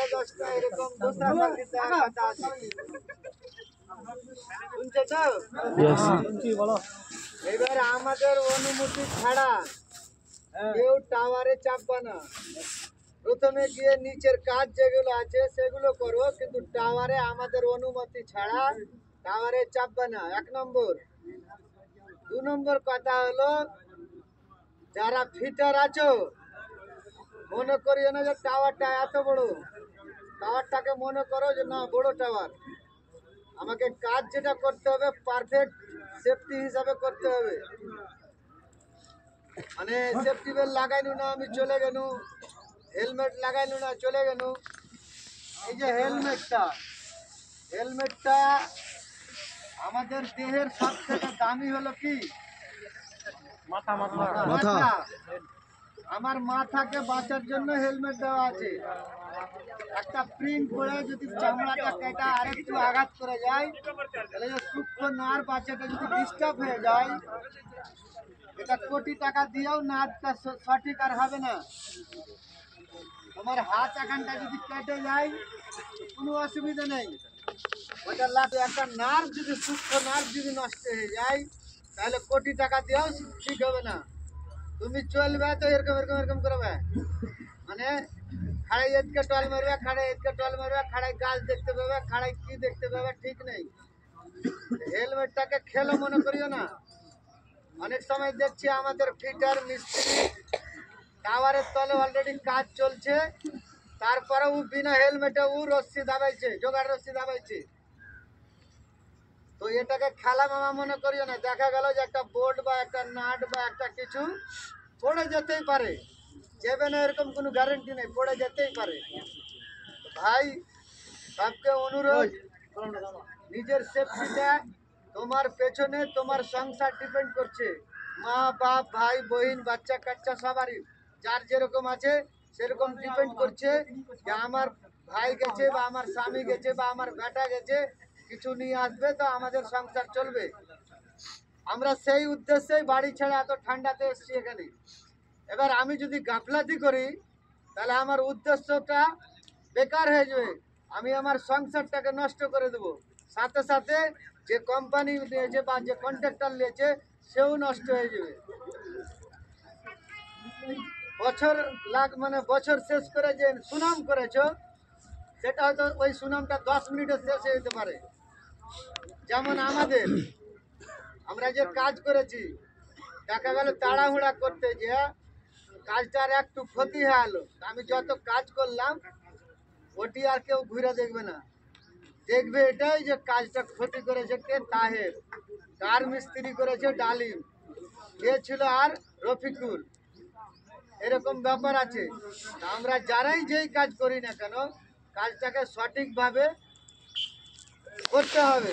10:30 এরকম দুসরা চাকরি দেওয়ার কথা আছে। শুনছো তো? শুনছি, বলো। এবার আমাদের অনুমতি ছাড়া কেউ টাওয়ারে চাপবে না। প্রথমে গিয়ে নিচের কাজ যেগুলো আছে সেগুলো করো, কিন্তু টাওয়ারে আমাদের অনুমতি ছাড়া টাওয়ারে চাপবে না, 1 নম্বর। 2 নম্বর কথা হলো, যারা ফিটার আছো মনে করিও না যে টাওয়ারটা এত বড়। টাওয়ারটাকে মনে করো যে না বড় টাওয়ার। আমাকে কাজ যেটা করতে হবে পারফেক্ট সেফটি হিসাবে করতে হবে। মানে সেফটি বেল্ট লাগাইনু না আমি চলে গেলু, হেলমেট লাগাইনু না চলে গেলু। এই যে হেলমেটটা আমাদের দেহের সব থেকে দামি হলো কি? মাথা। মাথা। আমার মাথাকে বাঁচার জন্য হেলমেট দেওয়া আছে। একটা প্রিন্ট করে যদি চামড়াটা কেটে আরেকটু আঘাত করে যায়, তাহলে যে সূক্ষ্ম নার্ভ আছে এটা যদি ডিস্টার্ব হয়ে যায়, এটা কোটি টাকা দিয়েও নার্ভটা সঠিক আর হবে না। তোমার হাত এখানটা যদি কেটে যায় কোনো অসুবিধা নেই, ওটা লাগবে। একটা নার্ভ যদি সূক্ষ্ম নার্ভ যদি নষ্ট হয়ে যায় তাহলে কোটি টাকা দিয়েও ঠিক হবে না। তুমি চলবে তো এরকম করবে, মানে খাড়াই এদিকে টল মারবে, খাড়াই এদিকে টল মারবে, খাড়াই গাছ দেখতে পাবে, খাড়াই কি দেখতে পাবে ঠিক নেই। হেলমেটটাকে খেলো মনে করিও না। অনেক সময় দেখছি আমাদের ফিটার মিস্ত্রি টাওয়ারের তলে অলরেডি কাজ চলছে, তারপরে ও বিনা হেলমেটে ও রশ্মি দাবাইছে, জোগাড় রশ্মি দাবাইছে। তো এটাকে খেলা মামা মনে করিও না। দেখা গেল যে একটা বোল্ট বা একটা নাট বা একটা কিছু পড়ে যেতেই পারে, যাবে না এরকম কোনো গ্যারেন্টি নেই, পড়ে যেতেই পারে। ভাই সবকে অনুরোধ, নিজের সেফটিটা, তোমার পেছনে তোমার সংসার ডিপেন্ড করছে। মা বাপ ভাই বোন বাচ্চা কাচ্চা সবারই যার যেরকম আছে সেরকম ডিপেন্ড করছে যে আমার ভাই গেছে বা আমার স্বামী গেছে বা আমার বেটা গেছে কিছু নিয়ে আসবে, তো আমাদের সংসার চলবে। আমরা সেই উদ্দেশ্যেই বাড়ি ছেড়ে এত ঠান্ডাতে এসছি এখানে। এবার আমি যদি গাফলাতি করি তাহলে আমার উদ্দেশ্যটা বেকার হয়ে যাবে, আমি আমার সংসারটাকে নষ্ট করে দেবো। সাথে সাথে যে কোম্পানি নিয়েছে বা যে কন্ট্রাক্টর নিয়েছে সেও নষ্ট হয়ে যাবে। বছর শেষ করে যে সুনাম করেছো সেটা হয়তো ওই সুনামটা 10 মিনিটে শেষ হয়ে যেতে পারে। যেমন আমরা যে কাজ করেছি, দেখা গেল তাড়াহুড়া করতে যে কাজটার একটু ক্ষতি হয়ে গেলো, আমি যত কাজ করলাম ওটি আর কেউ ঘুরে দেখবে না, দেখবে এটাই যে কাজটা ক্ষতি করেছে কে? তাহের। কার মিস্ত্রি করেছে? ডালিম। কে ছিল? আর রফিকুল। এরকম ব্যাপার আছে। আমরা যারাই যেই কাজ করি না কেন কাজটাকে সঠিকভাবে করতে হবে।